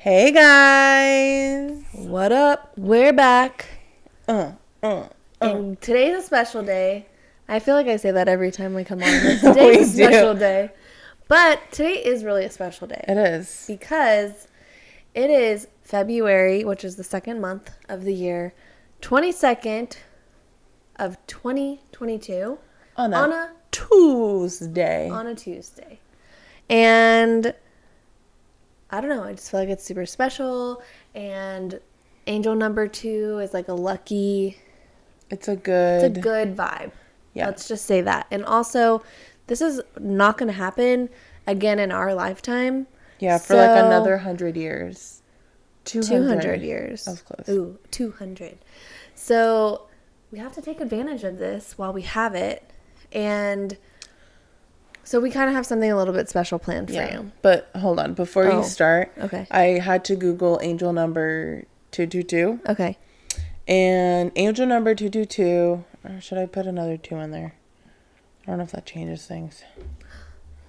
Hey guys, What up? We're back. And today's a special day. I feel like I say that every time we come on. But today's a special day. But today is really a special day. It is. Because it is February, which is the second month of the year, 22nd of 2022. On a Tuesday. On a Tuesday. And I don't know, I just feel like it's super special. And angel number 2 is like a lucky... It's a good vibe. Yeah. Let's just say that. And also, this is not going to happen again in our lifetime. Yeah, for like another 100 years. 200 years. That was close. Ooh, 200. So, we have to take advantage of this while we have it. And so, we kind of have something a little bit special planned for you. But hold on. Before you start, okay. I had to Google angel number 222. Okay. And angel number 222, or should I put another 2 in there? I don't know if that changes things.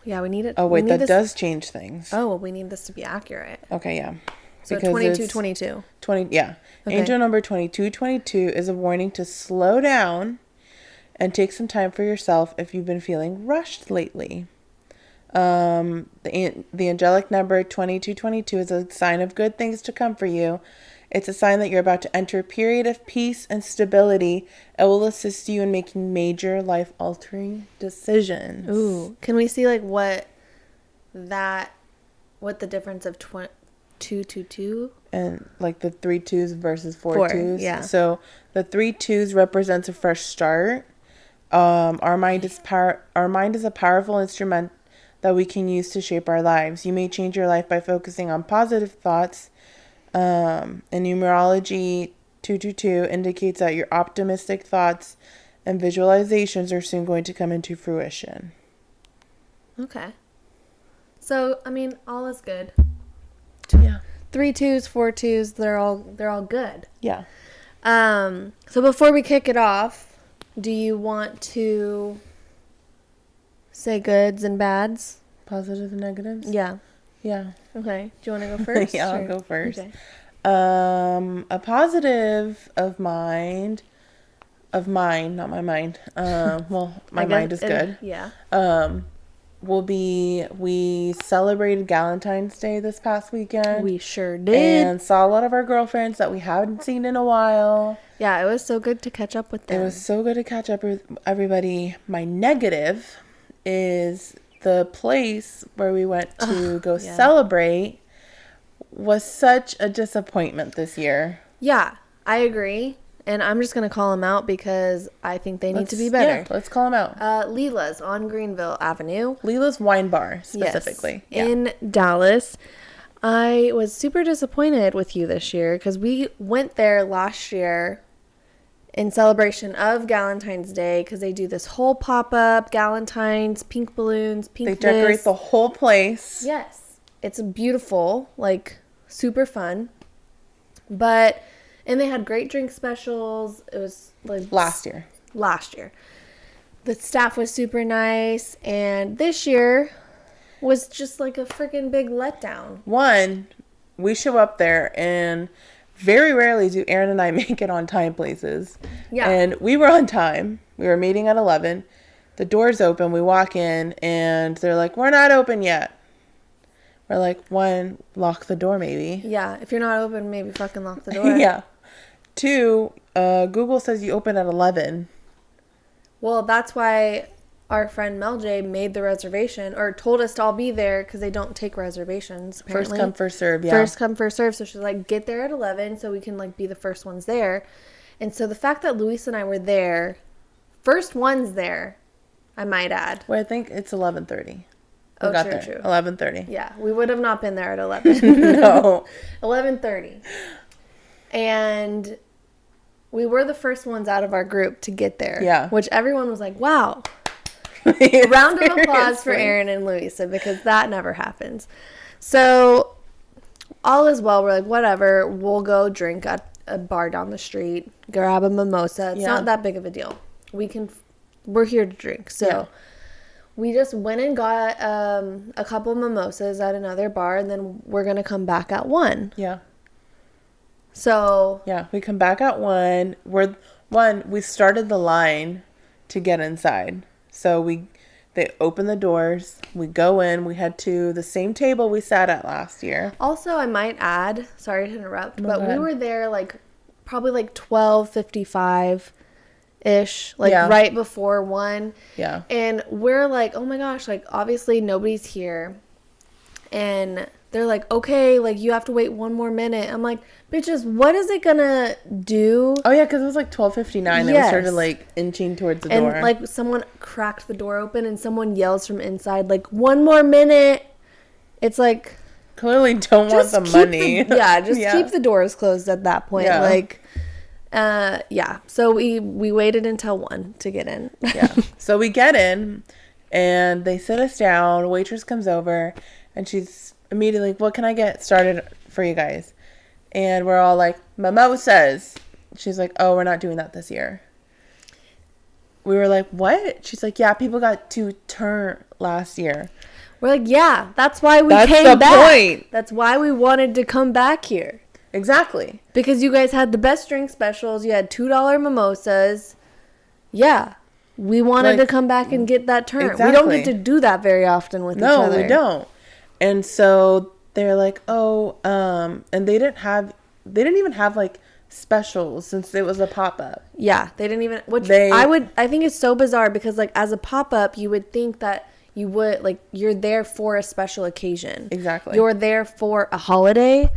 Yeah, we need it. Oh, wait, that does change things. Oh, well, we need this to be accurate. Okay, yeah. So 2222. 20, yeah. Okay. Angel number 2222 is a warning to slow down and take some time for yourself if you've been feeling rushed lately. The angelic number 2222 is a sign of good things to come for you. It's a sign that you're about to enter a period of peace and stability. It will assist you in making major life-altering decisions. Ooh. Can we see like what the difference of 222 and like the 3 2s versus 4 2s? Yeah. So the 3 2s represents a fresh start. Our mind is a powerful instrument that we can use to shape our lives. You may change your life by focusing on positive thoughts. In numerology, 222 indicates that your optimistic thoughts and visualizations are soon going to come into fruition. Okay. So, I mean, all is good. Yeah. 3 2s, 4 2s, they're all good. Yeah. So before we kick it off, do you want to say goods and bads? Positives and negatives? Yeah. Yeah. Okay. Do you want to go first? Yeah, I'll go first. Okay. A positive of mine, not my mind. Well, my mind is good. Yeah. Will be, we celebrated Galentine's Day this past weekend. We sure did. And saw a lot of our girlfriends that we haven't seen in a while. Yeah, it was so good to catch up with them. It was so good to catch up with everybody. My negative is the place where we went to go celebrate was such a disappointment this year. Yeah, I agree. And I'm just going to call them out because I think they need to be better. Yeah, let's call them out. Leela's on Greenville Avenue. Leela's Wine Bar, specifically. Yes, in Dallas. I was super disappointed with you this year because we went there last year in celebration of Galentine's Day because they do this whole pop-up, Galentine's, pink balloons, They decorate the whole place. Yes. It's beautiful, like super fun. And they had great drink specials. It was like last year. The staff was super nice, and this year was just like a freaking big letdown. One, we show up there and very rarely do Aaron and I make it on time places. Yeah. And we were on time. We were meeting at 11. The door's open. We walk in and they're like, "We're not open yet." We're like, 1, lock the door maybe. Yeah. If you're not open, maybe fucking lock the door. Yeah. 2, Google says you open at 11. Well, that's why our friend Mel J made the reservation or told us to all be there because they don't take reservations. Apparently. First come, first serve, yeah. First come, first serve. So she's like, get there at 11 so we can like be the first ones there. And so the fact that Luis and I were there, first ones there, I might add. Well, I think it's 11:30. Oh, true. 11:30. Yeah, we would have not been there at 11. No. 11:30. And we were the first ones out of our group to get there. Yeah. Which everyone was like, wow. A round of applause for Aaron and Louisa because that never happens. So all is well. We're like, whatever. We'll go drink at a bar down the street, grab a mimosa. It's not that big of a deal. We're here to drink. So We just went and got a couple mimosas at another bar, and then we're going to come back at 1. Yeah. So. Yeah, we come back at 1. We started the line to get inside. So they open the doors, we go in, we head to the same table we sat at last year. Also, I might add, sorry to interrupt, but we were there like probably like 12:55-ish, like right before 1. Yeah. And we're like, oh my gosh, like obviously nobody's here. And they're like, okay, like you have to wait 1 more minute. I'm like, bitches, what is it gonna do? Oh yeah, because it was like 12:59 and we started like inching towards the door. And like someone cracked the door open and someone yells from inside, like, 1 more minute. It's like, clearly don't want the money. Keep the doors closed at that point. Yeah. Like, so we waited until 1 to get in. Yeah. So we get in and they sit us down. Waitress comes over and she's immediately like, what can I get started for you guys? And we're all like, mimosas. She's like, oh, we're not doing that this year. We were like, what? She's like, yeah, people got to turn last year. We're like, yeah, that's why we came back. Point. That's why we wanted to come back here. Exactly. Because you guys had the best drink specials. You had $2 mimosas. Yeah. We wanted to come back and get that turn. Exactly. We don't get to do that very often with each other. No, we don't. And so they're like, oh, and they didn't even have like specials since it was a pop-up. Yeah, they didn't even, I think it's so bizarre because like as a pop-up, you would think that you would, like, you're there for a special occasion. Exactly. You're there for a holiday.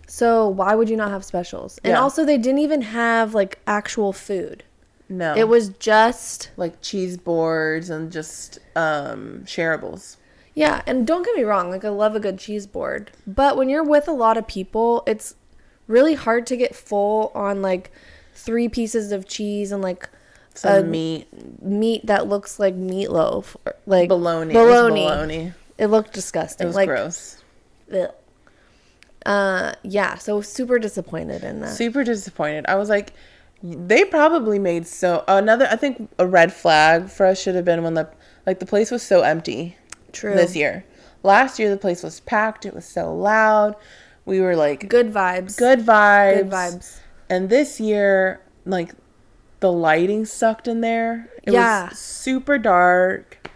So why would you not have specials? And also they didn't even have like actual food. No. It was just like cheese boards and just shareables. Yeah, and don't get me wrong, like I love a good cheese board. But when you're with a lot of people, it's really hard to get full on like 3 pieces of cheese and like some meat that looks like meatloaf, or like bologna. It looked disgusting. It was like, gross. Ugh. So super disappointed in that. Super disappointed. I was like, they probably made I think a red flag for us should have been when the place was so empty. True. This year. Last year the place was packed. It was so loud. We were like good vibes. And this year, like, the lighting sucked in there. It was super dark.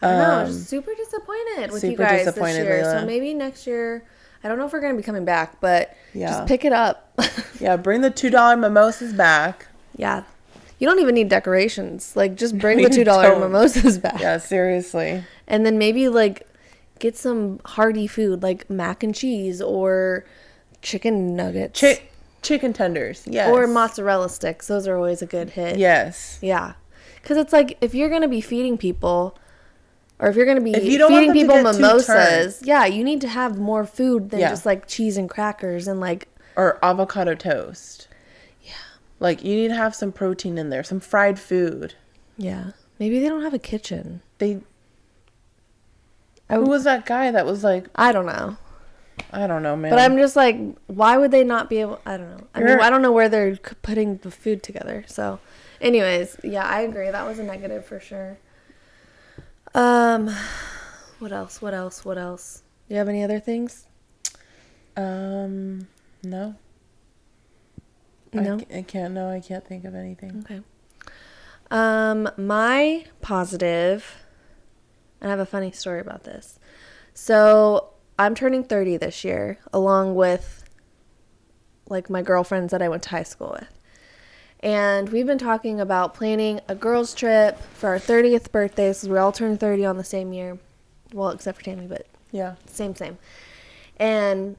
I don't know. I was super disappointed with you guys this year. Layla. So maybe next year, I don't know if we're going to be coming back, but just pick it up. Yeah, bring the $2 mimosas back. Yeah. You don't even need decorations. Like, just bring the $2 mimosas back. Yeah, seriously. And then maybe, like, get some hearty food, like mac and cheese or chicken nuggets. Chicken tenders, yes. Or mozzarella sticks. Those are always a good hit. Yes. Yeah. Because it's like, if you're going to be feeding people, or if you're going to be feeding people mimosas, you need to have more food than just, like, cheese and crackers and, like... Or avocado toast. Yeah. Like, you need to have some protein in there, some fried food. Yeah. Maybe they don't have a kitchen. Who was that guy that was like... I don't know. I don't know, man. But I'm just like, why would they not be able... I don't know. I mean, I don't know where they're putting the food together. So, anyways, yeah, I agree. That was a negative for sure. What else? Do you have any other things? No. No? I can't think of anything. Okay. My positive... I have a funny story about this. So I'm turning 30 this year, along with like my girlfriends that I went to high school with. And we've been talking about planning a girls' trip for our 30th birthdays, because we all turned 30 on the same year. Well, except for Tammy, but yeah, same. And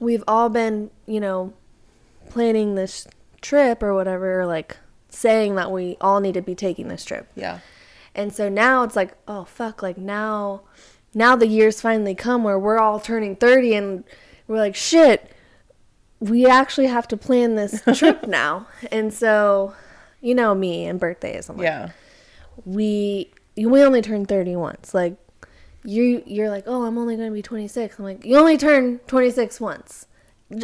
we've all been, planning this trip or whatever, like saying that we all need to be taking this trip. Yeah. And so now it's like, oh, fuck, like now the year's finally come where we're all turning 30 and we're like, shit, we actually have to plan this trip now. And so, me and birthdays. I'm like, we only turn 30 once. Like, you're like, oh, I'm only going to be 26. I'm like, you only turn 26 once.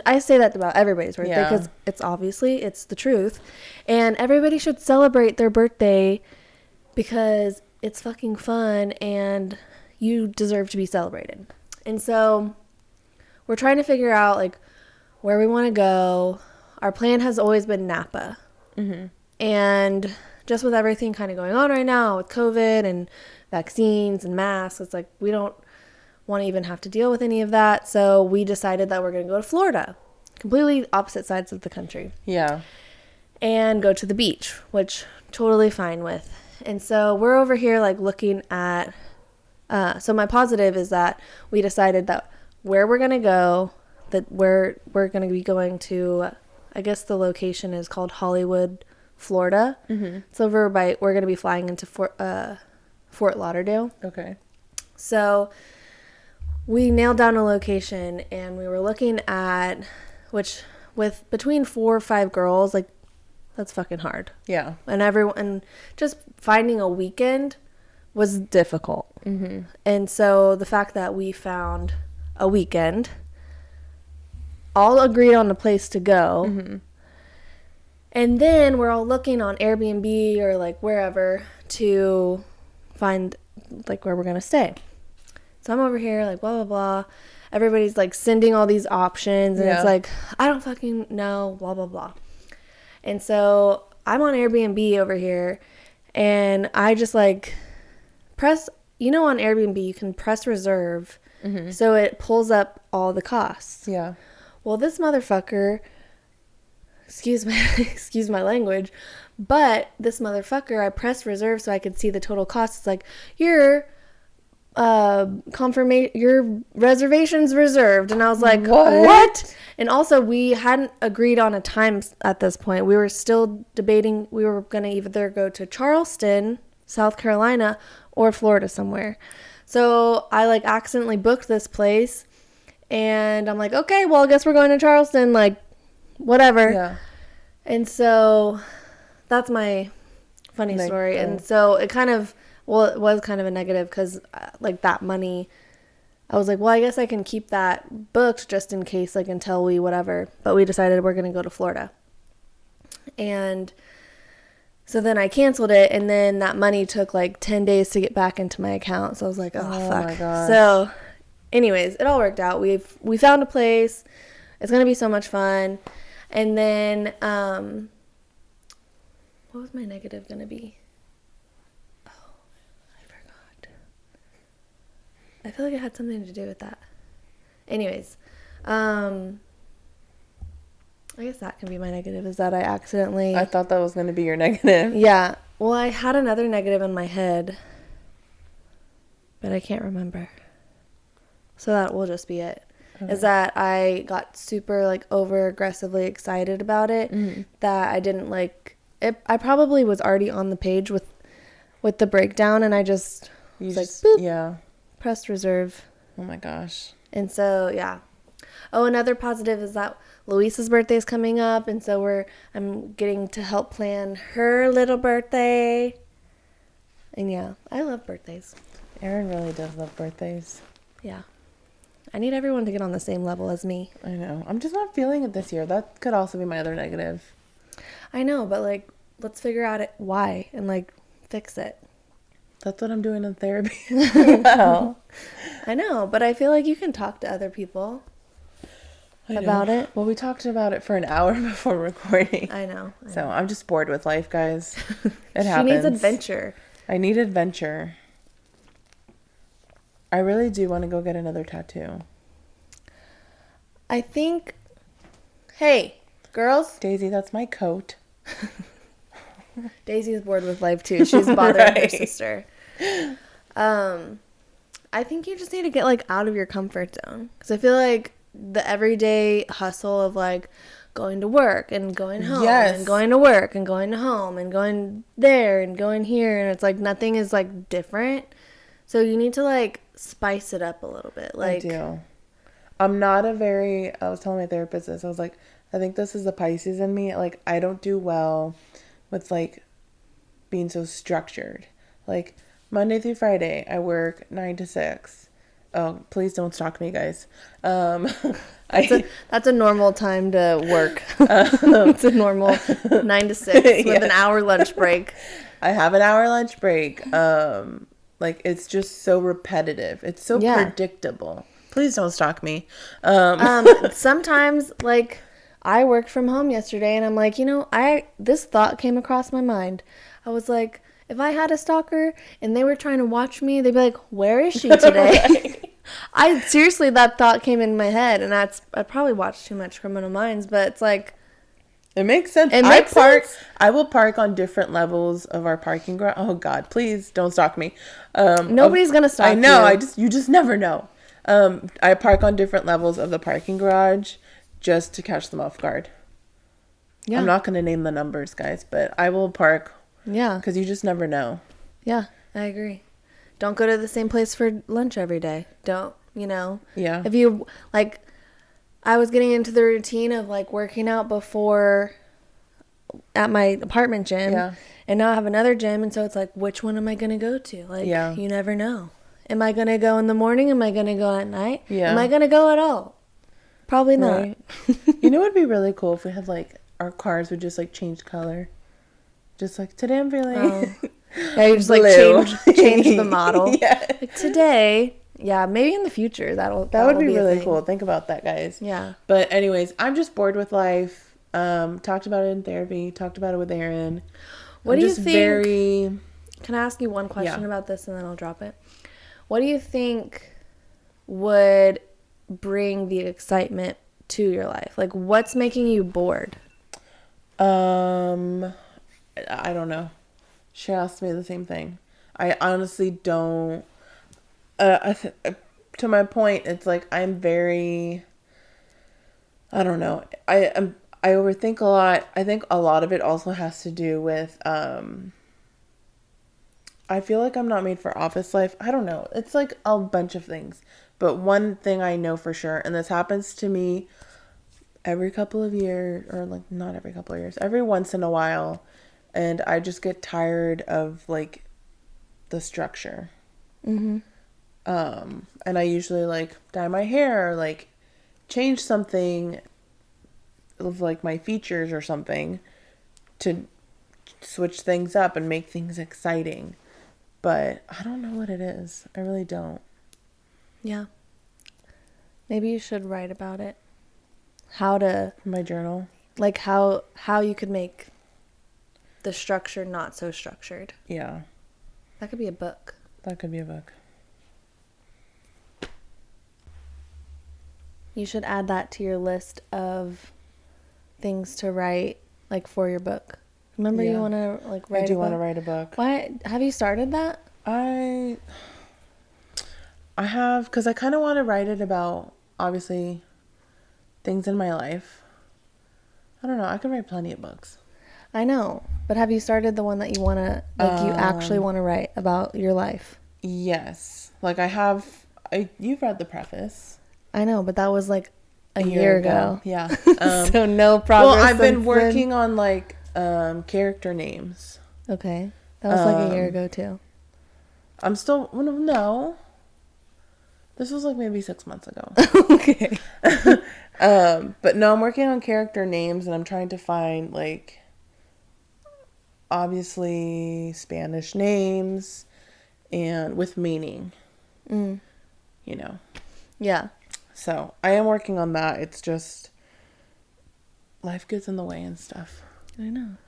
I say that about everybody's birthday because it's the truth. And everybody should celebrate their birthday because it's fucking fun and you deserve to be celebrated. And so we're trying to figure out like where we want to go. Our plan has always been Napa. Mm-hmm. And just with everything kind of going on right now with COVID and vaccines and masks, it's like we don't want to even have to deal with any of that. So we decided that we're going to go to Florida, completely opposite sides of the country. Yeah. And go to the beach, which totally fine with. And so we're over here like looking at, so my positive is that we decided that where we're going to go, that we're going to be going to, I guess the location is called Hollywood, Florida. Mm-hmm. So we're going to be flying into Fort Lauderdale. Okay. So we nailed down a location and we were looking at, which with between 4 or 5 girls, like that's fucking hard. Yeah. And just finding a weekend was difficult. Mm-hmm. And so the fact that we found a weekend, all agreed on a place to go. Mm-hmm. And then we're all looking on Airbnb or like wherever to find like where we're going to stay. So I'm over here like blah, blah, blah. Everybody's like sending all these options and it's like, I don't fucking know, blah, blah, blah. And so I'm on Airbnb over here and I just like press, on Airbnb you can press reserve. Mm-hmm. So it pulls up all the costs. Yeah. Well, this motherfucker, excuse my language, but this motherfucker, I pressed reserve so I could see the total cost. It's like, your reservation's reserved. And I was like, what? And also we hadn't agreed on a time at this point. We were still debating. We were going to either go to Charleston, South Carolina, or Florida somewhere. So I like accidentally booked this place and I'm like, okay, well, I guess we're going to Charleston, like whatever. Yeah. And so that's my funny story. And so it kind of, it was kind of a negative because like that money, I was like, well, I guess I can keep that booked just in case, like until we whatever. But we decided we're going to go to Florida. And so then I canceled it. And then that money took like 10 days to get back into my account. So I was like, oh fuck. My gosh. So anyways, it all worked out. We found a place. It's going to be so much fun. And then, what was my negative going to be? I feel like it had something to do with that. Anyways, I guess that can be my negative, is that I thought that was going to be your negative. Yeah. Well, I had another negative in my head, but I can't remember. So that will just be it. Okay. Is that I got super, like, over-aggressively excited about it, that I didn't, like... I probably was already on the page with the breakdown, and I just was like, boop. Yeah. Pressed reserve. Oh my gosh. And so, yeah. Oh, another positive is that Luisa's birthday is coming up, and so I'm getting to help plan her little birthday. And yeah, I love birthdays. Erin really does love birthdays. Yeah. I need everyone to get on the same level as me. I know. I'm just not feeling it this year. That could also be my other negative. I know, but like, let's figure out why and like fix it. That's what I'm doing in therapy. Well, I know, but I feel like you can talk to other people about it. Well, we talked about it for an hour before recording. I know. So I'm just bored with life, guys. It happens. She needs adventure. I need adventure. I really do want to go get another tattoo. I think, hey, girls. Daisy, that's my coat. Daisy's bored with life too. She's bothering her sister. I think you just need to get like out of your comfort zone, because I feel like the everyday hustle of like going to work and going home and going to work and going to home and going there and going here, and it's like nothing is like different. So you need to like spice it up a little bit. Like, I do. I was telling my therapist this. I was like, I think this is the Pisces in me. Like, I don't do well with like being so structured. Like, Monday through Friday, I work 9 to 6. Oh, please don't stalk me, guys. That's a normal time to work. It's a normal 9 to 6 with an hour lunch break. I have an hour lunch break. Like, it's just so repetitive. It's so predictable. Please don't stalk me. Sometimes, like, I worked from home yesterday, and I'm like, this thought came across my mind. I was like, if I had a stalker and they were trying to watch me, they'd be like, where is she today? Seriously, that thought came in my head, and I probably watched too much Criminal Minds, but it's like, it makes sense. I will park on different levels of our parking garage. Oh God, please don't stalk me. Nobody's gonna stalk you. I know. You just never know. I park on different levels of the parking garage just to catch them off guard. Yeah. I'm not gonna name the numbers, guys, but I will park. Yeah. Because you just never know. Yeah, I agree. Don't go to the same place for lunch every day. Don't, Yeah. If you, like, I was getting into the routine of, like, working out before at my apartment gym. Yeah. And now I have another gym. And so it's like, which one am I going to go to? Like, you never know. Am I going to go in the morning? Am I going to go at night? Yeah. Am I going to go at all? Probably not. Right. You know what would be really cool if we had, like, our cars would just, like, change color. Just like, today I'm feeling... Oh. Yeah, you just blue. Like change the model. Yeah. Like today, maybe in the future that would be really cool. Think about that, guys. Yeah. But anyways, I'm just bored with life. Talked about it in therapy. Talked about it with Aaron. What do you think? Can I ask you one question about this and then I'll drop it? What do you think would bring the excitement to your life? Like, what's making you bored? I don't know. She asked me the same thing. I honestly don't. To my point, it's like I'm very. I don't know. I overthink a lot. I think a lot of it also has to do with. I feel like I'm not made for office life. I don't know. It's like a bunch of things, but one thing I know for sure, and this happens to me every couple of years, or like not every couple of years, every once in a while. And I just get tired of, like, the structure. Mm-hmm. And I usually, like, dye my hair or, like, change something of, like, my features or something to switch things up and make things exciting. But I don't know what it is. I really don't. Yeah. Maybe you should write about it. How to... My journal? Like, how you could make... the structure not so structured. Yeah. That could be a book. That could be a book. You should add that to your list of things to write, like, for your book. Remember you want to, like, write a book? I do want to write a book. Why? Have you started that? I have, because I kind of want to write it about, obviously, things in my life. I don't know. I could write plenty of books. I know, but have you started the one that you want to, like, you actually want to write about your life? Yes. Like, you've read the preface. I know, but that was, like, a year ago. Yeah. So, no progress. Well, I've been working on, like, character names. Okay. That was, like, a year ago, too. I'm still, no. This was, like, maybe 6 months ago. Okay. But no, I'm working on character names, and I'm trying to find, like... obviously Spanish names and with meaning, Yeah. So I am working on that. It's just life gets in the way and stuff. I know.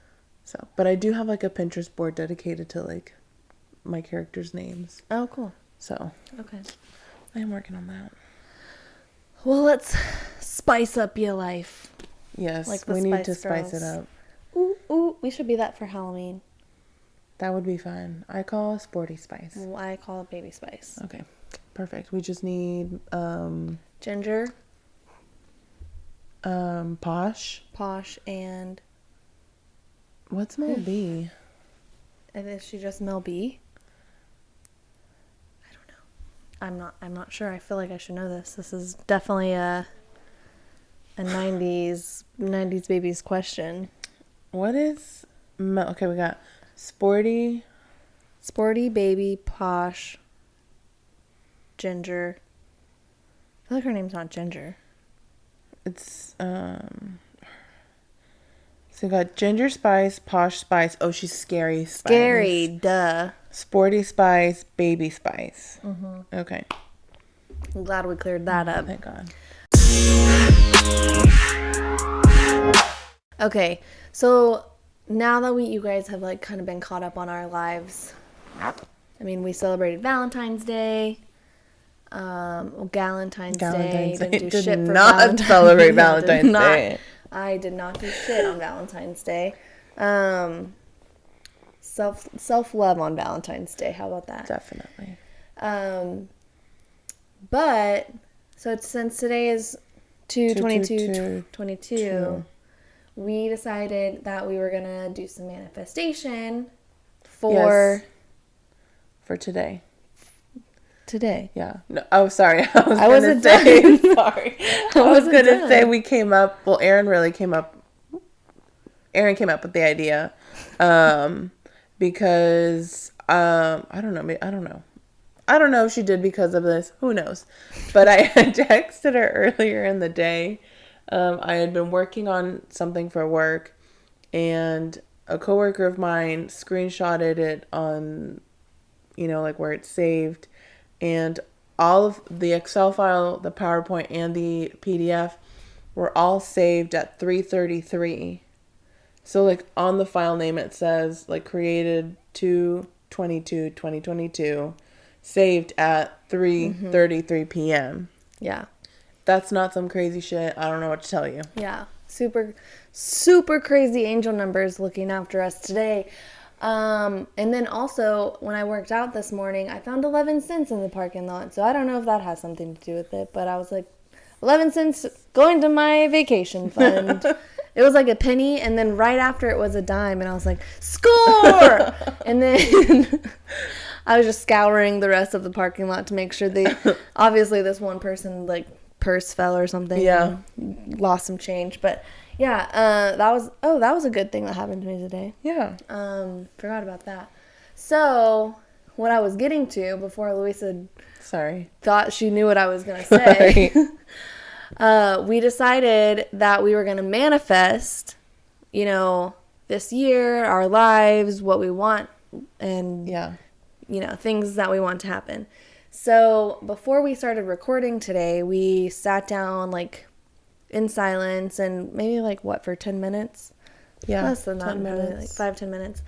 So, but I do have like a Pinterest board dedicated to like my characters' names. Oh, cool. So, okay. I am working on that. Well, let's spice up your life. Yes, like we need to spice it up. Ooh, we should be that for Halloween. That would be fun. I call it Sporty Spice. Well, I call it Baby Spice. Okay, perfect. We just need Ginger. Posh, and what's Mel B? And is she just Mel B? I don't know. I'm not sure. I feel like I should know this. This is definitely a 90s babies question. What is okay, we got Sporty, Baby, Posh, Ginger. I feel like her name's not Ginger. It's So you got ginger spice, posh spice. Oh, she's scary spice. Scary, duh. Sporty spice, baby spice. Okay. I'm glad we cleared that up. Thank God. Okay, so now that you guys have like kind of been caught up on our lives, I mean, we celebrated Valentine's Day. Galentine's Day. Didn't do shit for not celebrate Valentine's Day. I did not do shit on Valentine's Day. Self-love on Valentine's Day. How about that? Definitely. But so since today is 2/22/22, we decided that we were gonna do some manifestation for today. Today. Yeah. No, oh, sorry. I wasn't done. Sorry. I was going to say we came up. Well, Aaron came up with the idea. Because, I don't know. I don't know if she did because of this. Who knows? But I texted her earlier in the day. I had been working on something for work, and a coworker of mine screenshotted it on, like where it's saved. And all of the Excel file, the PowerPoint, and the PDF were all saved at 3:33. So, like, on the file name, it says, like, created 2/22/2022, saved at 3:33 p.m. Yeah. That's not some crazy shit. I don't know what to tell you. Yeah. Super, super crazy angel numbers looking after us today. And then also, when I worked out this morning, I found 11 cents in the parking lot. So I don't know if that has something to do with it, but I was like, 11 cents going to my vacation fund. It was like a penny, and then right after it was a dime, and I was like, score! And then I was just scouring the rest of the parking lot to make sure obviously this one person, like, purse fell or something. Yeah. Lost some change, but... Yeah, that was a good thing that happened to me today. Yeah. Forgot about that. So, what I was getting to before Louisa thought she knew what I was going to say, we decided that we were going to manifest, this year, our lives, what we want, and, things that we want to happen. So, before we started recording today, we sat down, like, in silence, and maybe for 10 minutes? Yeah. Less than that, 10 minutes. Like 5-10 minutes.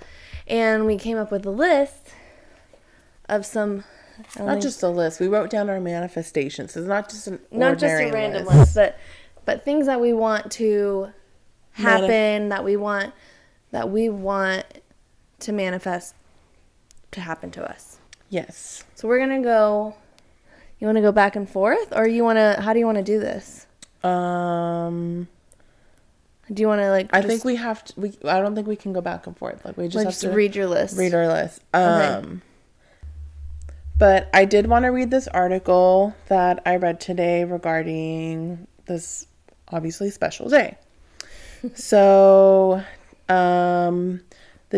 And we came up with a list of some... Not just a list. We wrote down our manifestations. It's not just an ordinary Not just a random list, but things that we want to happen, that we want to manifest to happen to us. Yes. So we're going to go... You want to go back and forth? Or how do you want to do this? Do you want to I think we have to. I don't think we can go back and forth. Like we just have to read your list. Read our list. Okay. But I did want to read this article that I read today regarding this obviously special day. So, the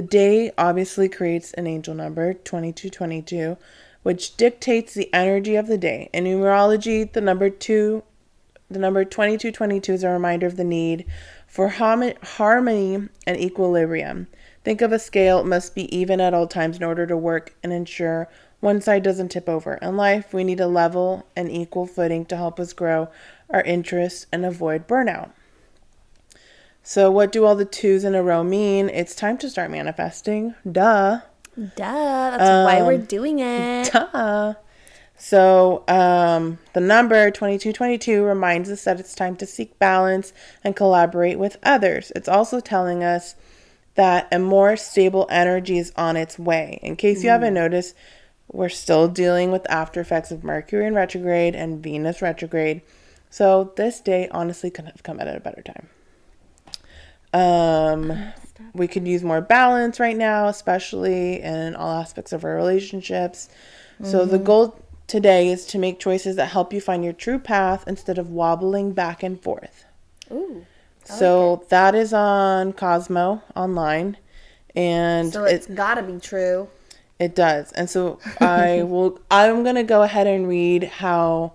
day obviously creates an angel number 2222, which dictates the energy of the day. In numerology, the number 2222 is a reminder of the need for harmony and equilibrium. Think of a scale. It must be even at all times in order to work and ensure one side doesn't tip over. In life, we need a level and equal footing to help us grow our interests and avoid burnout. So what do all the twos in a row mean? It's time to start manifesting. Duh. That's why we're doing it. Duh. So, the number 2222 reminds us that it's time to seek balance and collaborate with others. It's also telling us that a more stable energy is on its way. In case you haven't noticed, we're still dealing with after effects of Mercury in retrograde and Venus retrograde. So, this day honestly couldn't have come at a better time. We could use more balance right now, especially in all aspects of our relationships. So, the goal today is to make choices that help you find your true path instead of wobbling back and forth. Ooh. So that is on Cosmo online, and so it's gotta be true. It does. And so I'm gonna go ahead and read how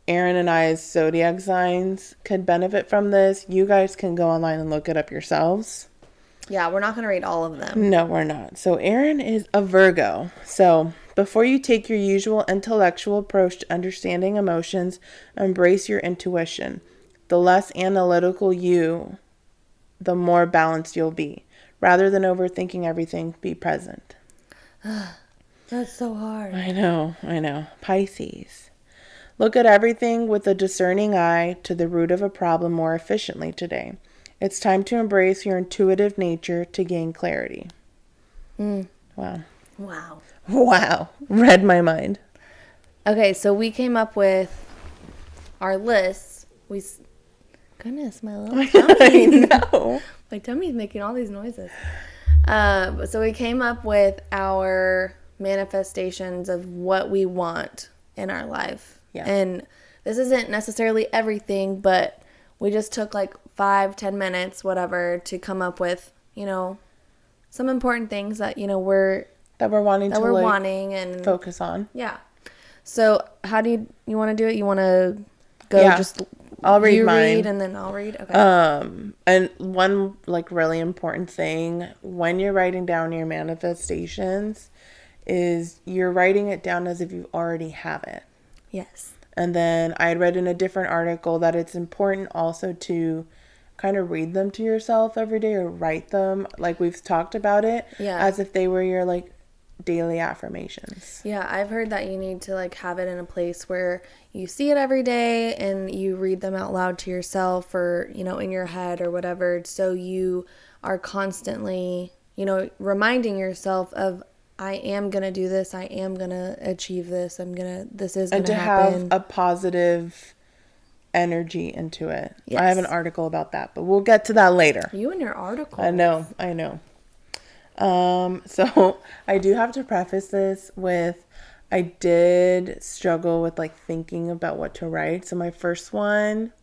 Aaron and I's zodiac signs could benefit from this. You guys can go online and look it up yourselves. Yeah, we're not going to read all of them. No, we're not. So Aaron is a Virgo. So before you take your usual intellectual approach to understanding emotions, embrace your intuition. The less analytical you, the more balanced you'll be. Rather than overthinking everything, be present. That's so hard. I know. Pisces. Look at everything with a discerning eye to the root of a problem more efficiently today. It's time to embrace your intuitive nature to gain clarity. Wow. Read my mind. Okay, so we came up with our lists. Goodness, my little tummy. I know. My tummy's making all these noises. So we came up with our manifestations of what we want in our life. Yeah. And this isn't necessarily everything, but we just took like 5-10 minutes, whatever, to come up with, some important things that, we're wanting and focus on. Yeah. So how do you want to do it? You want to go just... I'll read mine. Read and then I'll read. Okay. And one really important thing when you're writing down your manifestations is you're writing it down as if you already have it. Yes. And then I had read in a different article that it's important also to kind of read them to yourself every day or write them like we've talked about it as if they were your daily affirmations. Yeah, I've heard that you need to have it in a place where you see it every day and you read them out loud to yourself or, in your head or whatever. So you are constantly, reminding yourself of, I am going to do this. I am going to achieve this. This is going to happen. And to have a positive energy into it. Yes. I have an article about that, but we'll get to that later. You and your article. I know. So I do have to preface this with, I did struggle with thinking about what to write. So my first one.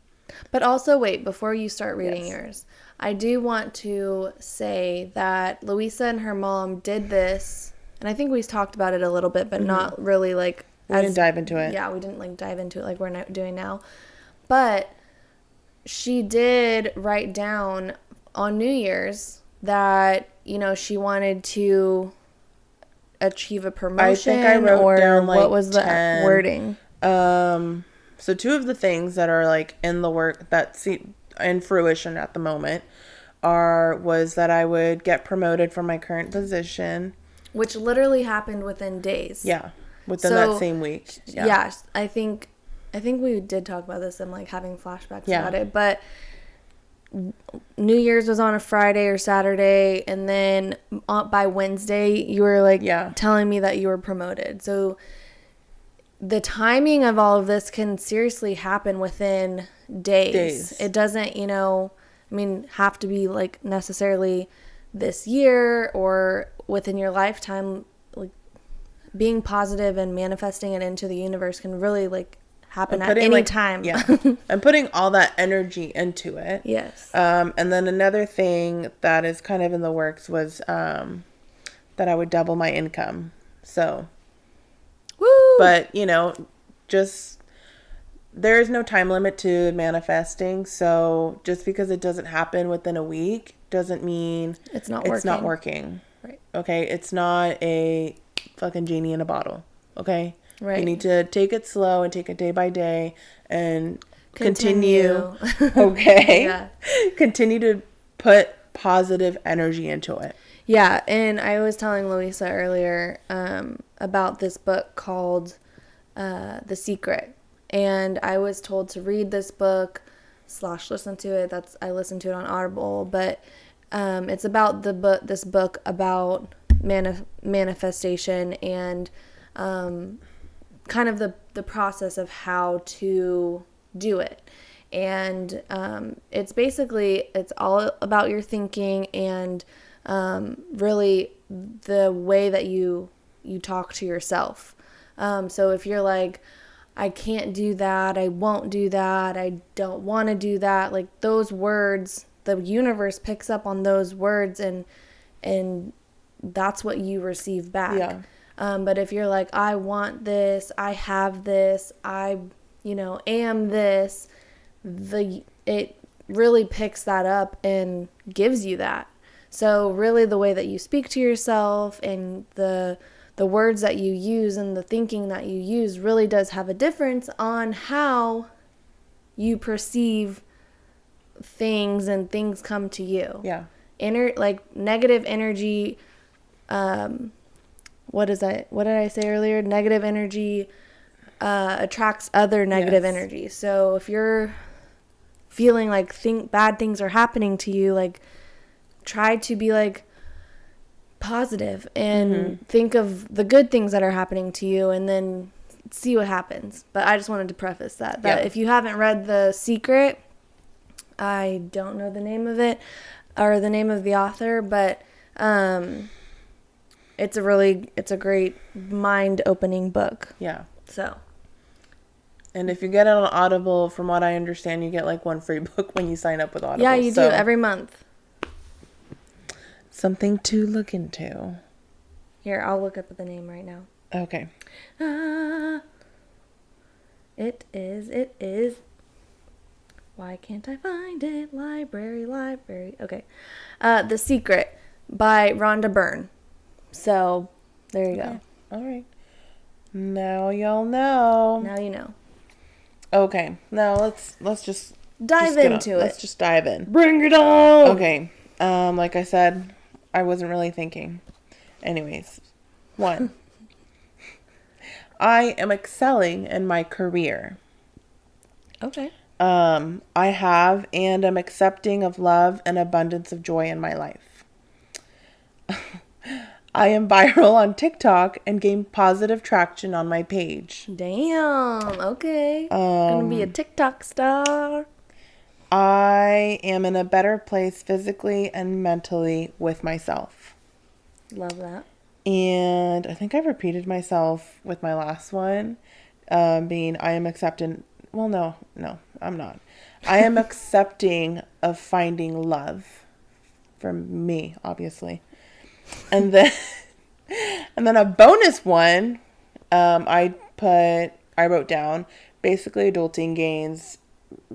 But also wait, before you start reading yours, I do want to say that Louisa and her mom did this, and I think we talked about it a little bit, but not really we didn't dive into it. Yeah, we didn't dive into it like we're not doing now. But she did write down on New Year's that, she wanted to achieve a promotion. I think I wrote down what was 10. the wording? So two of the things that are in the work that's in fruition at the moment was that I would get promoted from my current position. Which literally happened within days. Yeah. Within that same week. Yeah. I think we did talk about this and having flashbacks about it, but New Year's was on a Friday or Saturday, and then by Wednesday you were telling me that you were promoted. So the timing of all of this can seriously happen within days. It doesn't, have to be necessarily this year or within your lifetime. Being positive and manifesting it into the universe can really happen at any time. Yeah. I'm putting all that energy into it. Yes. And then another thing that is kind of in the works was that I would double my income. So, woo! But, just there is no time limit to manifesting. So just because it doesn't happen within a week doesn't mean it's not working. Right. Okay. It's not a fucking genie in a bottle. Okay. Right. You need to take it slow and take it day by day and continue. Okay. Yeah. Continue to put positive energy into it. Yeah. And I was telling Louisa earlier about this book called The Secret. And I was told to read this book / listen to it. I listened to it on Audible, but it's about this book about manifestation and kind of the process of how to do it. And it's all about your thinking and really the way that you talk to yourself. So if you're I can't do that, I won't do that, I don't want to do that, those words, the universe picks up on those words and that's what you receive back. Yeah. But if you're I want this, I have this, I am this, it really picks that up and gives you that. So really the way that you speak to yourself and the words that you use and the thinking that you use really does have a difference on how you perceive things and things come to you. Yeah. Negative energy, what did I say earlier? Negative energy attracts other negative energy. So if you're feeling like bad things are happening to you, like, try to be like positive and think of the good things that are happening to you, and then see what happens. But I just wanted to preface that if you haven't read The Secret, I don't know the name of it or the name of the author, but it's a great mind-opening book. Yeah. So. And if you get it on Audible, from what I understand, you get like one free book when you sign up with Audible. Yeah, you do every month. Something to look into. Here, I'll look up the name right now. Okay. It is. Why can't I find it? Library. Okay. The Secret by Rhonda Byrne. So, there you go. All right. Now y'all know. Now you know. Okay. Now let's just dive into it. Let's just dive in. Bring it on. Okay. Like I said, I wasn't really thinking. Anyways, 1. I am excelling in my career. Okay. I have and am accepting of love and abundance of joy in my life. I am viral on TikTok and gain positive traction on my page. Damn. Okay. Gonna be a TikTok star. I am in a better place physically and mentally with myself. Love that. And I think I've repeated myself with my last one, being I am accepting. Well, no, I'm not. I am accepting of finding love from me, obviously. And then a bonus one, I wrote down basically adulting gains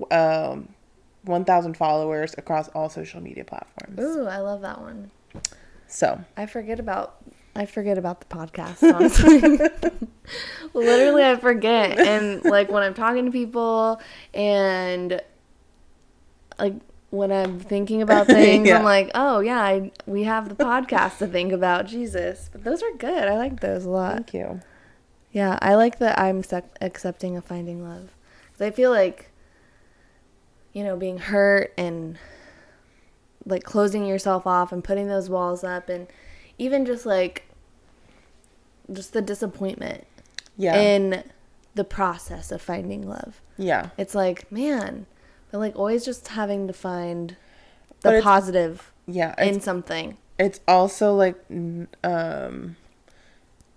1,000 followers across all social media platforms. Ooh, I love that one. So I forget about the podcast, honestly. Literally, I forget. And like when I'm talking to people and like when I'm thinking about things, I'm like, oh yeah, we have the podcast to think about. Jesus. But those are good. I like those a lot. Thank you. Yeah, I like that I'm accepting of finding love. Because I feel like, being hurt and like closing yourself off and putting those walls up, and even just the disappointment in the process of finding love. Yeah. It's like, man, but like always just having to find the positive in something. It's also like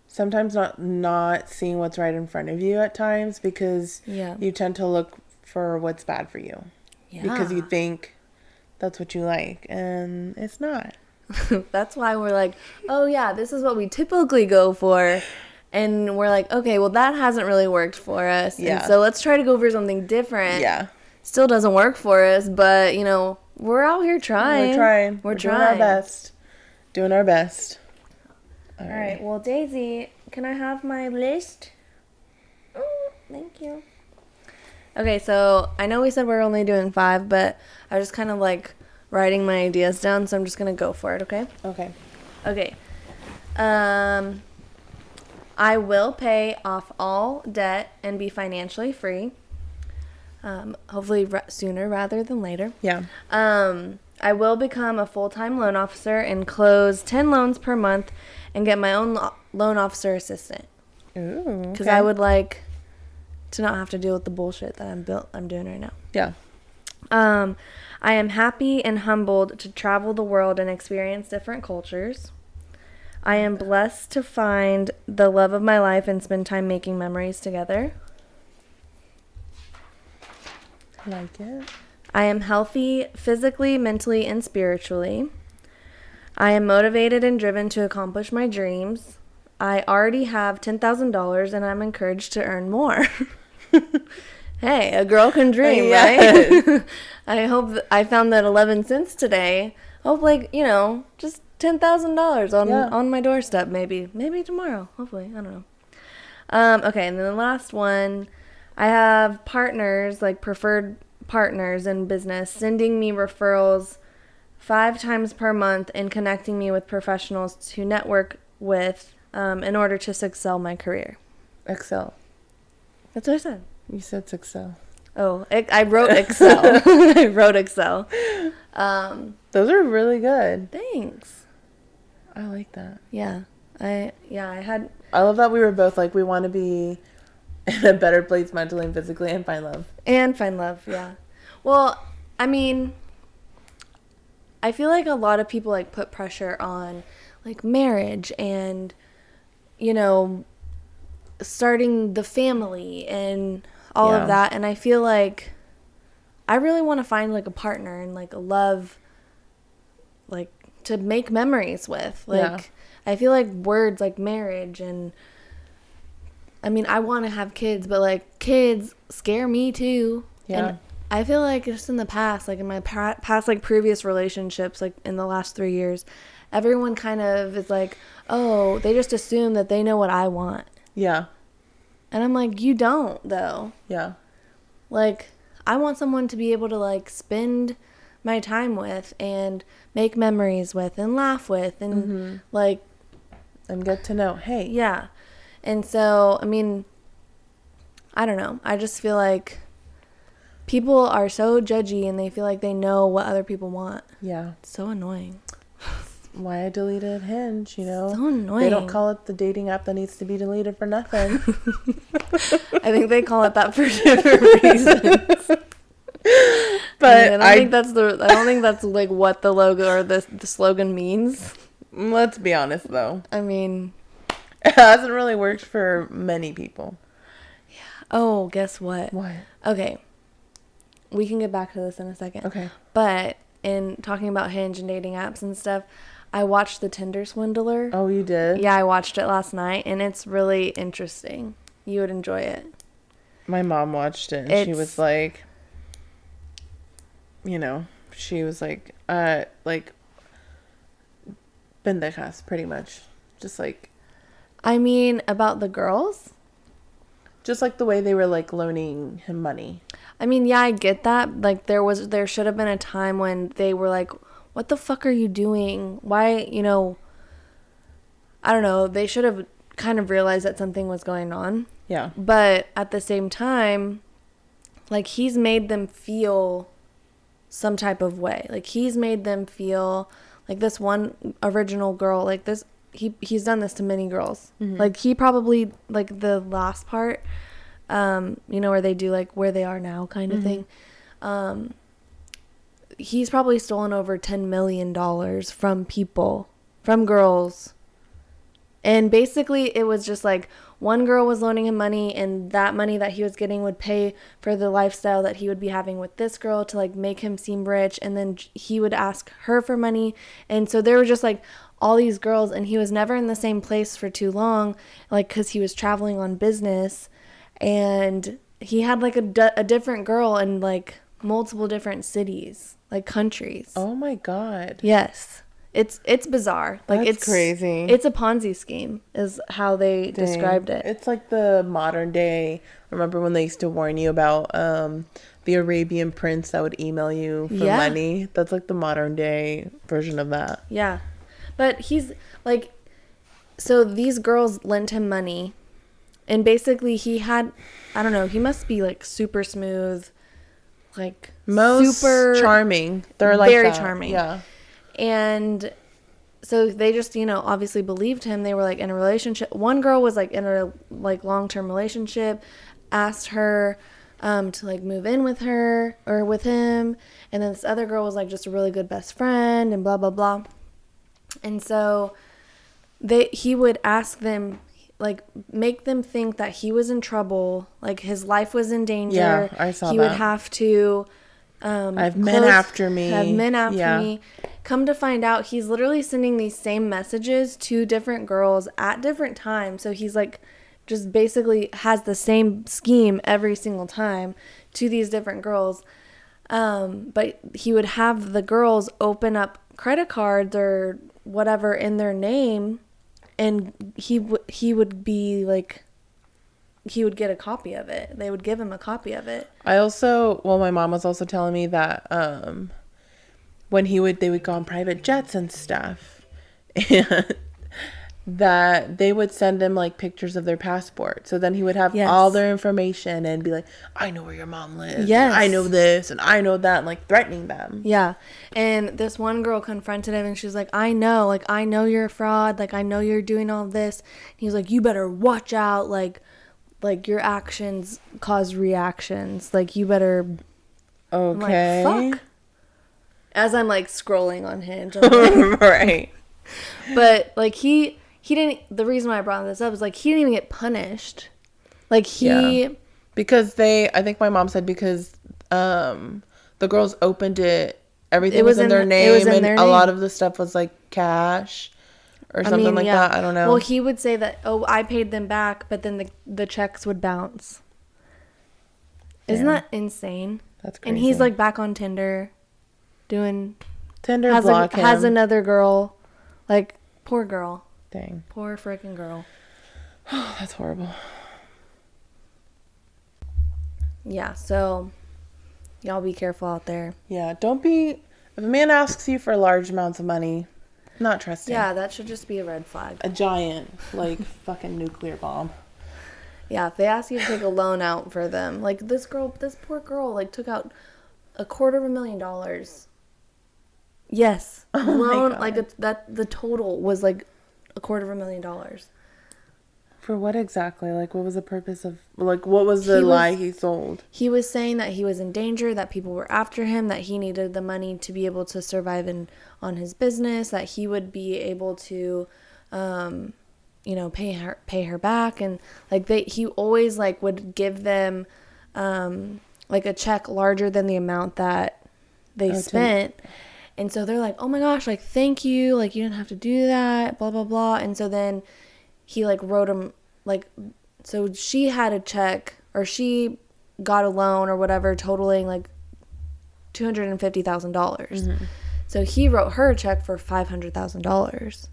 sometimes not seeing what's right in front of you at times, because you tend to look for what's bad for you. Yeah. Because you think that's what you like, and it's not. That's why we're like, oh yeah, this is what we typically go for. And we're like, okay, well that hasn't really worked for us. Yeah. And so let's try to go for something different. Yeah. Still doesn't work for us, but we're out here trying. We're trying doing our best. Doing our best. All right. Well, Daisy, can I have my list? Oh, thank you. Okay, so I know we said we're only doing 5, but I was just kind of like writing my ideas down, so I'm just going to go for it, okay? Okay. I will pay off all debt and be financially free. Hopefully sooner rather than later. Yeah. I will become a full-time loan officer and close 10 loans per month and get my own loan officer assistant. Ooh, because I would like to not have to deal with the bullshit that I'm doing right now. Yeah. I am happy and humbled to travel the world and experience different cultures. I am blessed to find the love of my life and spend time making memories together. Like it. I am healthy physically, mentally, and spiritually. I am motivated and driven to accomplish my dreams. I already have $10,000 and I'm encouraged to earn more. Hey, a girl can dream, Yes. right? I hope I found that 11 cents today. Hope, like, just $10,000 on my doorstep, maybe tomorrow. Hopefully, I don't know. Okay, and then the last one, I have partners, like preferred partners in business, sending me referrals 5 times per month and connecting me with professionals to network with in order to excel my career. Excel. That's what I said. You said Excel. Oh, I wrote Excel. I wrote Excel. Those are really good. Thanks. I like that. Yeah. I love that we were both like, we want to be in a better place mentally and physically and find love. And find love, yeah. Well, I mean, I feel like a lot of people like put pressure on like marriage and, starting the family and all of that. And I feel like I really want to find like a partner and like a love, like to make memories with. Like, I feel like words like marriage and, I mean, I want to have kids, but like kids scare me too. Yeah. And I feel like just in the past, like in my past, like previous relationships, like in the last 3 years, everyone kind of is like, oh, they just assume that they know what I want. Yeah. And I'm like, you don't though. Yeah. Like, I want someone to be able to like spend my time with and make memories with and laugh with and like. And get to know, hey. Yeah. And so, I mean, I don't know. I just feel like people are so judgy and they feel like they know what other people want. Yeah. It's so annoying. Why I deleted Hinge, So annoying. They don't call it the dating app that needs to be deleted for nothing. I think they call it that for different reasons. But I don't think that's like what the logo or the slogan means. Let's be honest though. I mean, it hasn't really worked for many people. Yeah. Oh, guess what? What? Okay. We can get back to this in a second. Okay. But in talking about Hinge and dating apps and stuff, I watched The Tinder Swindler. Oh, you did? Yeah, I watched it last night, and it's really interesting. You would enjoy it. My mom watched it, and she was like, pendejas, pretty much. Just like... I mean, about the girls? Just like the way they were like loaning him money. I mean, yeah, I get that. Like there should have been a time when they were like, what the fuck are you doing? Why, I don't know. They should have kind of realized that something was going on. Yeah. But at the same time, like he's made them feel some type of way. Like he's made them feel like this one original girl, like this, he's done this to many girls. Mm-hmm. Like he probably, like the last part, where they do like where they are now kind of thing. He's probably stolen over $10 million from people, from girls. And basically it was just like one girl was loaning him money, and that money that he was getting would pay for the lifestyle that he would be having with this girl to like make him seem rich. And then he would ask her for money. And so there were just like all these girls, and he was never in the same place for too long, like because he was traveling on business, and he had like a different girl in like multiple different cities, like countries. Oh my God. Yes. It's bizarre. Like That's crazy. It's a Ponzi scheme is how they described it. It's like the modern day. Remember when they used to warn you about the Arabian prince that would email you for money? That's like the modern day version of that. Yeah. But he's like, so these girls lent him money, and basically he had, I don't know, he must be like super smooth, like super charming. They're like very that. Charming. Yeah. And so they just, obviously believed him. They were like in a relationship. One girl was like in a like long-term relationship, asked her to like move in with her or with him. And then this other girl was like just a really good best friend and blah, blah, blah. And so he would ask them, like make them think that he was in trouble, like his life was in danger. Yeah, I saw that. He would have to I have men after me. Have men after me. Come to find out, he's literally sending these same messages to different girls at different times. So he's like just basically has the same scheme every single time to these different girls. But he would have the girls open up credit cards or whatever in their name, and he would be like, he would get a copy of it. They would give him a copy of it. My mom was also telling me that when they would go on private jets and stuff, and that they would send him like pictures of their passport. So then he would have all their information and be like, I know where your mom lives. Yes. I know this and I know that, and like threatening them. Yeah. And this one girl confronted him and she was like, I know you're a fraud. Like, I know you're doing all this. And he was like, you better watch out. Like your actions cause reactions. Like, you better. Okay. I'm like, fuck. As I'm like scrolling on Hinge. Like, right. But like he didn't, the reason why I brought this up is like he didn't even get punished. Like because I think my mom said because the girls opened it, everything was in their name, and a lot of the stuff was like cash or something like that. I don't know. Well, he would say that, oh, I paid them back, but then the checks would bounce. Isn't that insane? That's crazy. And he's like back on Tinder doing Tinder has another girl. Like, poor girl. Dang. Poor freaking girl. That's horrible. Yeah, so y'all be careful out there. Yeah, if a man asks you for large amounts of money, not trusting. Yeah, that should just be a red flag. A giant, like, fucking nuclear bomb. Yeah, if they ask you to take a loan out for them. Like, this poor girl, like, took out $250,000. Yes. Loan, like, the total was, like, $250,000. For what exactly? Like, what was the purpose of, like, what was the lie he sold? He was saying that he was in danger, that people were after him, that he needed the money to be able to survive on his business, that he would be able to, pay her back. And, like, he always, like, would give them, like, a check larger than the amount that they spent. And so they're like, oh my gosh, like, thank you. Like, you didn't have to do that, blah, blah, blah. And so then he, like, wrote him, like, so she had a check, or she got a loan or whatever totaling, like, $250,000. Mm-hmm. So he wrote her a check for $500,000.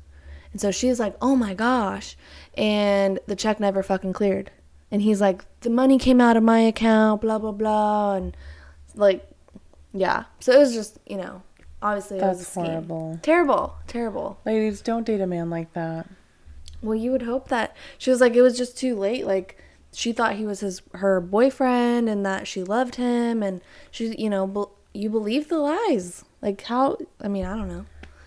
And so she's like, oh my gosh. And the check never fucking cleared. And he's like, the money came out of my account, blah, blah, blah. And, like, yeah. So it was just, obviously, that's it was a scheme. horrible. Terrible. Ladies, don't date a man like that. Well, you would hope that. She was like, it was just too late. Like, she thought he was her boyfriend and that she loved him. And she, you believe the lies. Like, how, I don't know.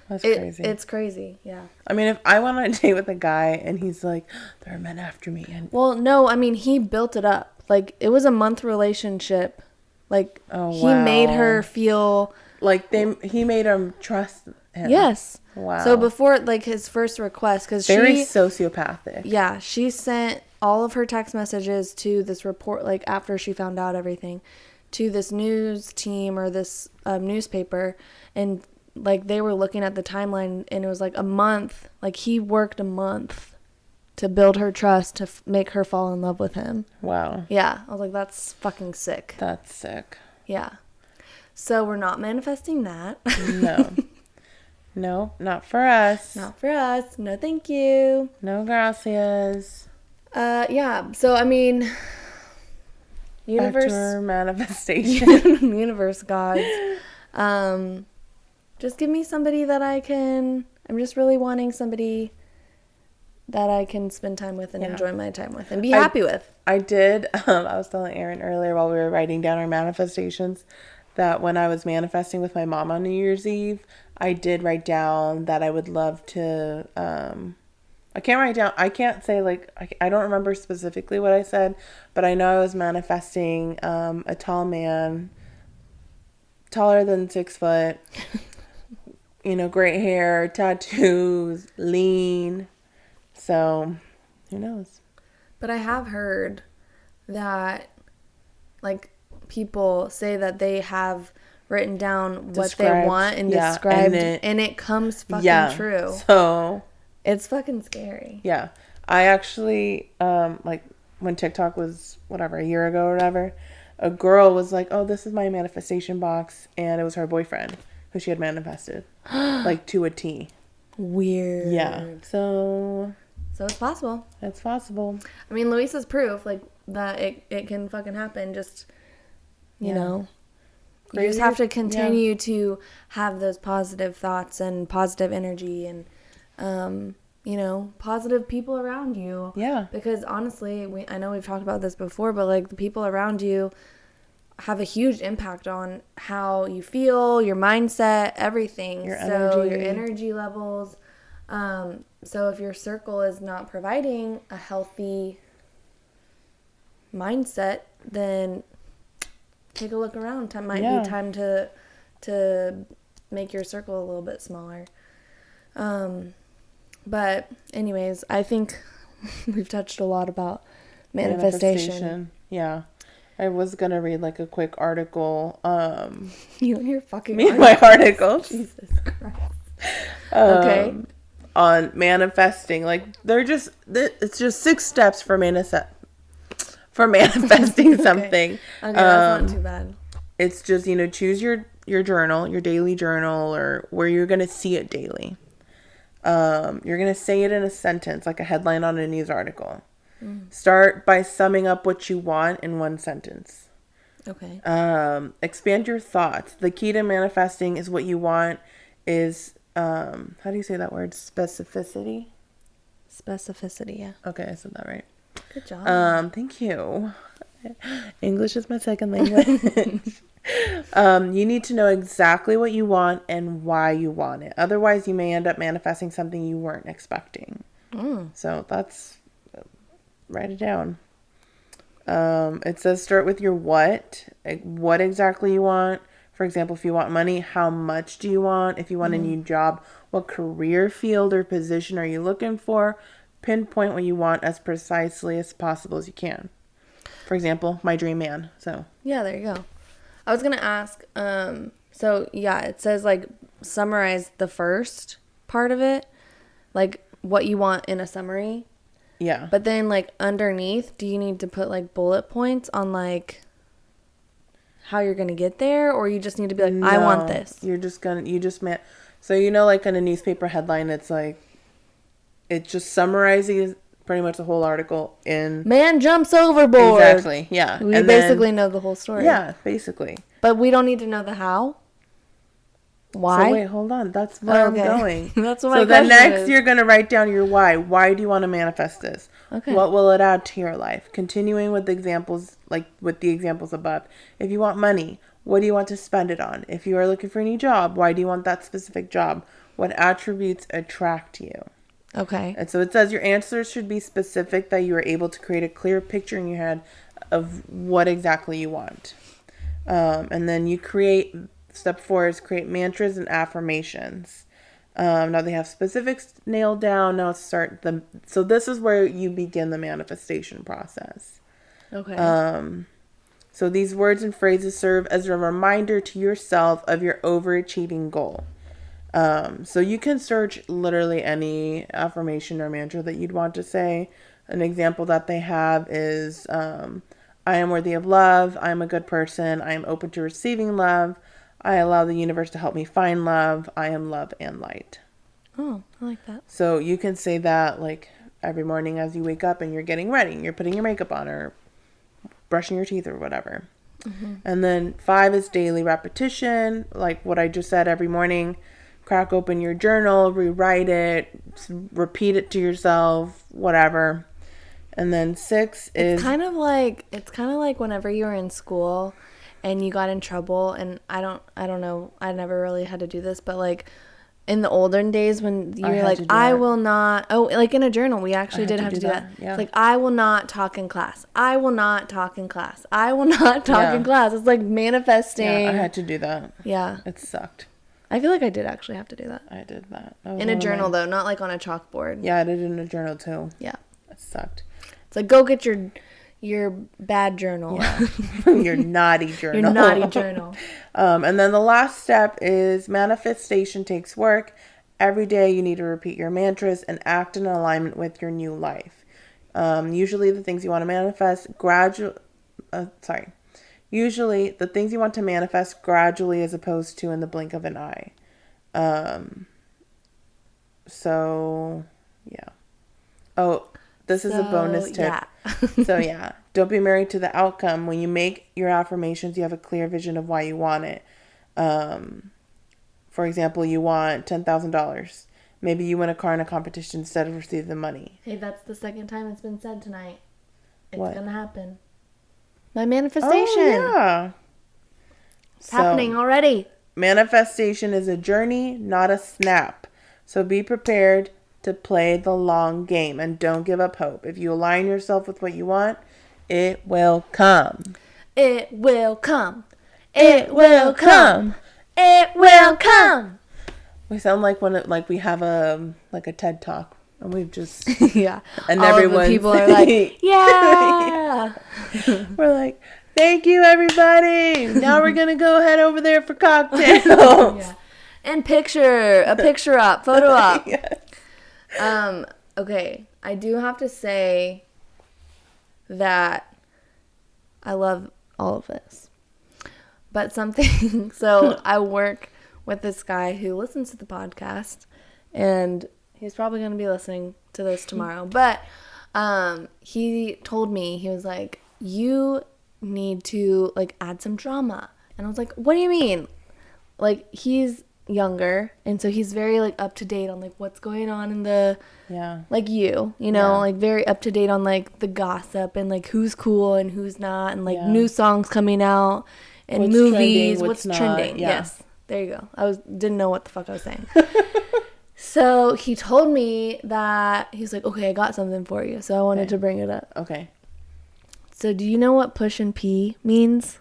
That's crazy. It's crazy, yeah. I mean, if I went on a date with a guy and he's like, there are men after me. Well, no, he built it up. Like, it was a month relationship. Like, he made her feel... Like, he made him trust him. Yes. Wow. So before, like, his first request, because very sociopathic. Yeah, she sent all of her text messages to this report, like, after she found out everything, to this news team or this newspaper, and, like, they were looking at the timeline, and it was, like, a month. Like, he worked a month to build her trust, to make her fall in love with him. Wow. Yeah. I was like, that's fucking sick. That's sick. Yeah. So we're not manifesting that. No. No, not for us. Not for us. No, thank you. No, gracias. Yeah. So, universe. Back to our manifestation. Universe gods. Just give me somebody that I'm just really wanting somebody that I can spend time with and enjoy my time with and be happy with. I did. I was telling Erin earlier while we were writing down our manifestations that when I was manifesting with my mom on New Year's Eve, I did write down that I would love to, I can't say, like, I don't remember specifically what I said, but I know I was manifesting a tall man, taller than 6 foot, great hair, tattoos, lean. So, who knows? But I have heard that, like, people say that they have written down what they want and described, and it comes fucking true. So it's fucking scary. Yeah. I actually, like when TikTok was whatever, a year ago or whatever, a girl was like, oh, this is my manifestation box. And it was her boyfriend who she had manifested like to a T. Weird. Yeah. So it's possible. It's possible. I mean, Luisa's proof, like, that it can fucking happen. Just, you know. You just have to continue to have those positive thoughts and positive energy and, you know, positive people around you. Yeah. Because honestly, I know we've talked about this before, but like the people around you have a huge impact on how you feel, your mindset, everything. Your energy levels. So if your circle is not providing a healthy mindset, then take a look around. Might be time to make your circle a little bit smaller. But anyways, I think we've touched a lot about manifestation. Yeah. I was going to read like a quick article. You and your fucking me and my articles. Jesus Christ. Okay. On manifesting. Like it's just 6 steps for manifesting something. Okay, that's not too bad. It's just, you know, choose your journal, your daily journal, or where you're going to see it daily. You're going to say it in a sentence, like a headline on a news article. Start by summing up what you want in one sentence. Okay. Expand your thoughts. The key to manifesting is what you want is, how do you say that word? Specificity? Specificity, yeah. Okay, I said that right. Good job. Thank you. English is my second language. You need to know exactly what you want and why you want it. Otherwise, you may end up manifesting something you weren't expecting. So write it down. It says start with your what. Like, what exactly you want. For example, if you want money, how much do you want? If you want a new job, what career field or position are you looking for? Pinpoint what you want as precisely as possible as you can. For example, my dream man. So yeah, there you go. I was gonna ask. So yeah, it says like summarize the first part of it, like what you want in a summary. Yeah. But then like underneath, do you need to put like bullet points on like how you're gonna get there, or you just need to be like, I want this? So you know, like in a newspaper headline, it's like it just summarizes pretty much the whole article in man jumps overboard. Exactly. Yeah. We basically know the whole story. Yeah, basically. But we don't need to know the how. Why? So wait, hold on. That's where I'm going. That's what my question is. So then next you're going to write down your why. Why do you want to manifest this? Okay. What will it add to your life? Continuing with the examples, like with the examples above. If you want money, what do you want to spend it on? If you are looking for a new job, why do you want that specific job? What attributes attract you? Okay. And so it says your answers should be specific, that you are able to create a clear picture in your head of what exactly you want. And then you create, step 4 is create mantras and affirmations. Now they have specifics nailed down. Now start them. So this is where you begin the manifestation process. Okay. So these words and phrases serve as a reminder to yourself of your overachieving goal. So you can search literally any affirmation or mantra that you'd want to say. An example that they have is, I am worthy of love. I am a good person. I am open to receiving love. I allow the universe to help me find love. I am love and light. Oh, I like that. So you can say that like every morning as you wake up and you're getting ready. You're putting your makeup on or brushing your teeth or whatever. Mm-hmm. And then 5 is daily repetition. Like what I just said, every morning. Crack open your journal, rewrite it, repeat it to yourself, whatever. And then 6 is... It's kind of like whenever you were in school and you got in trouble, and I don't know, I never really had to do this, but like in the olden days when you were like, I will not... Oh, like in a journal, we actually did have to do that. Yeah. It's like, I will not talk in class. I will not talk in class. I will not talk in class. It's like manifesting. Yeah, I had to do that. Yeah. It sucked. I feel like I did actually have to do that. I did that. In a journal, though, not like on a chalkboard. Yeah, I did it in a journal, too. Yeah. It sucked. It's like, go get your bad journal. Yeah. Your naughty journal. Your naughty journal. And then the last step is manifestation takes work. Every day you need to repeat your mantras and act in alignment with your new life. Usually the things you want to manifest Usually the things you want to manifest gradually as opposed to in the blink of an eye. So, yeah. Oh, this is a bonus tip. Yeah. So, yeah. Don't be married to the outcome. When you make your affirmations, you have a clear vision of why you want it. For example, you want $10,000. Maybe you win a car in a competition instead of receiving the money. Hey, that's the second time it's been said tonight. It's what? gonna happen. My manifestation. Oh, yeah. It's happening already. Manifestation is a journey, not a snap. So be prepared to play the long game and don't give up hope. If you align yourself with what you want, it will come. It will come. It will come. It will come. We sound like we have a TED Talk, and we've just yeah, and all everyone people are like, yeah. We're like, thank you, everybody. Now we're gonna go head over there for cocktails. Yeah. And a picture op, photo op. Yes. Okay, I do have to say that I love all of this. But something, so I work with this guy who listens to the podcast, and he's probably going to be listening to this tomorrow. But he told me, he was like, you need to, like, add some drama. And I was like, what do you mean? Like, he's younger, and so he's very, like, up to date on, like, what's going on in the, like, you know, like, very up to date on, like, the gossip and, like, who's cool and who's not, and, like, new songs coming out. And what's movies, trending, what's trending. Yeah. Yes, there you go. Didn't know what the fuck I was saying. So he told me that, he's like, okay, I got something for you. So I wanted to bring it up. Okay. So do you know what push and pee means?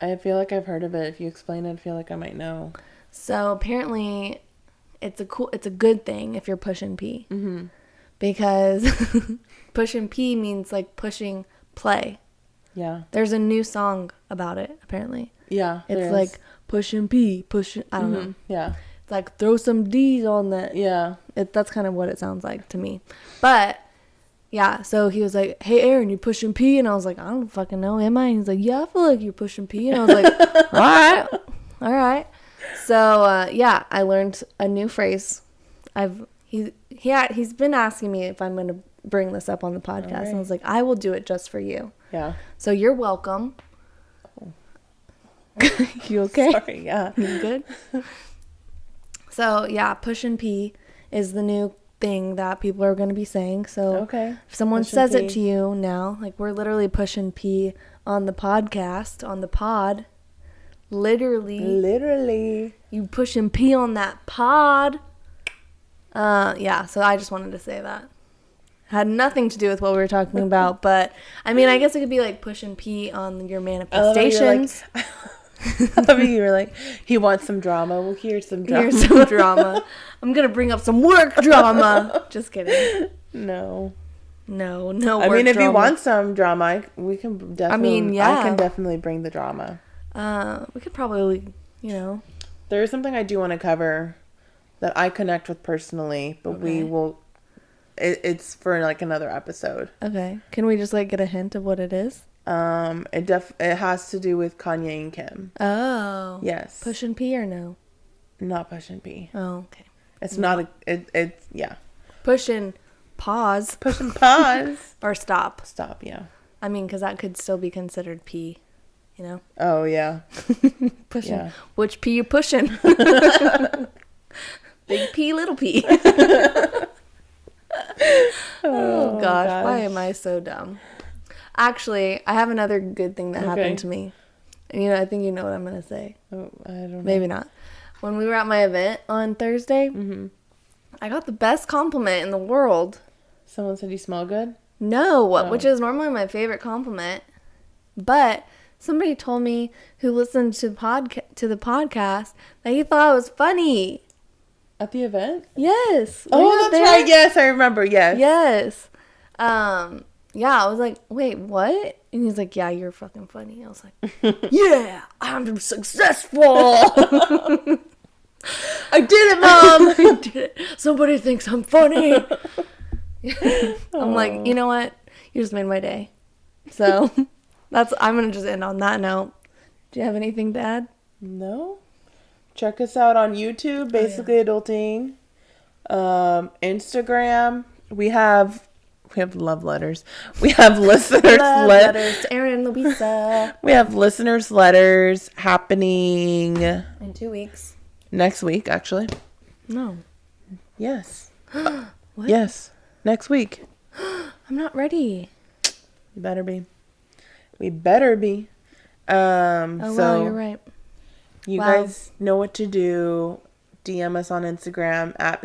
I feel like I've heard of it. If you explain it, I feel like I might know. So apparently it's a good thing if you're push and pee. Mm-hmm. Because push and pee means like pushing play. Yeah. There's a new song about it, apparently. Yeah. It's like push and pee, I don't know. Yeah. It's like throw some D's on that. Yeah. That's kind of what it sounds like to me. But yeah, so he was like, hey Aaron, you pushing pee? And I was like, I don't fucking know, am I? And he's like, yeah, I feel like you're pushing pee. And I was like, all right. So yeah, I learned a new phrase. He's been asking me if I'm gonna bring this up on the podcast, right. And I was like, I will do it just for you. Yeah. So you're welcome. Oh. You okay? Sorry, yeah. You good? So yeah, push and pee is the new thing that people are going to be saying. So if someone says it to you now, like we're literally push and pee on the podcast, on the pod. Literally. You push and pee on that pod. Yeah, so I just wanted to say that. Had nothing to do with what we were talking about, but I mean, I guess it could be like push and pee on your manifestations. I mean, you were like, he wants some drama. Well, here's some drama. I'm going to bring up some work drama. Just kidding. No. I mean, if you want some drama, we can definitely. I mean, yeah. I can definitely bring the drama. We could probably, There is something I do want to cover that I connect with personally, but we will. It's for like another episode. Okay. Can we just like get a hint of what it is? It has to do with Kanye and Kim. Oh. Yes. Push and pee or no? Not push and pee. Oh, okay. It's not it's yeah. Push and pause. Push and pause. Or stop. Stop, yeah. I mean, because that could still be considered pee, Oh, yeah. Pushing. Yeah. Which pee you pushing? Big pee, little pee. Oh gosh, why am I so dumb? Actually, I have another good thing that happened to me. And I think you know what I'm going to say. Oh, I don't know. Maybe not. When we were at my event on Thursday, I got the best compliment in the world. Someone said you smell good? No, which is normally my favorite compliment. But somebody told me who listened to the podcast that he thought I was funny. At the event? Yes. Oh, that's right. Yes, I remember. Yes. Yes. Yeah, I was like, wait, what? And he's like, yeah, you're fucking funny. I was like, yeah, I'm successful. I did it, Mom. I did it. Somebody thinks I'm funny. I'm like, you know what? You just made my day. So I'm gonna just end on that note. Do you have anything to add? No. Check us out on YouTube, Basically Adulting. Instagram. We have love letters. We have listeners letters to Aaron and Louisa. We have listeners letters happening in 2 weeks. Next week, actually. No. Yes. What? Yes. Next week. I'm not ready. You better be. We better be. Oh, so wow, you're right. You guys know what to do. DM us on Instagram at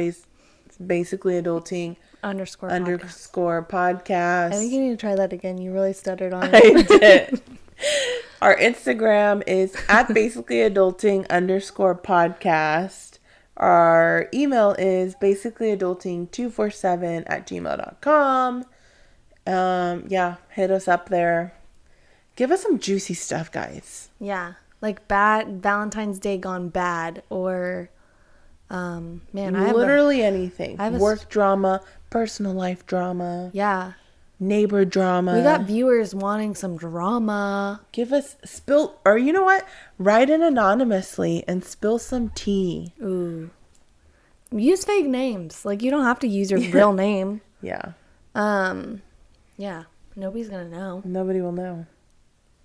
basically adulting _podcast. I think you need to try that again. You really stuttered on it. I did. Our Instagram is at basically adulting _podcast. Our email is basicallyadulting247@gmail.com. Hit us up there. Give us some juicy stuff, guys. Yeah. Like bad Valentine's Day gone bad, or literally anything. Work drama, personal life drama. Yeah. Neighbor drama. We got viewers wanting some drama. Give us or you know what? Write in anonymously and spill some tea. Ooh. Use fake names. Like, you don't have to use your real name. Yeah. Yeah. Nobody's gonna know. Nobody will know.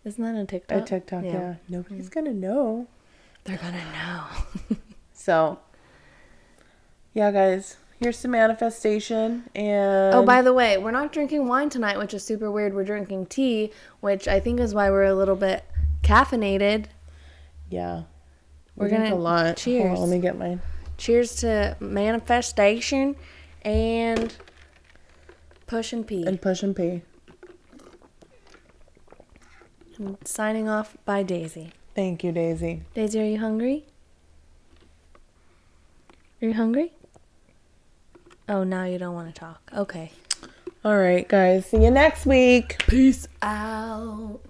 Isn't that a TikTok? A TikTok, yeah. Nobody's gonna know. They're gonna know. So, yeah, guys. Here's some manifestation. And oh, by the way, we're not drinking wine tonight, which is super weird. We're drinking tea, which I think is why we're a little bit caffeinated. Yeah. We're gonna a lot. Cheers. Hold on, let me get mine. Cheers to manifestation and push and pee. And push and pee. And signing off by Daisy. Thank you, Daisy. Daisy, are you hungry? Are you hungry? Oh, now you don't want to talk. Okay. All right, guys. See you next week. Peace out.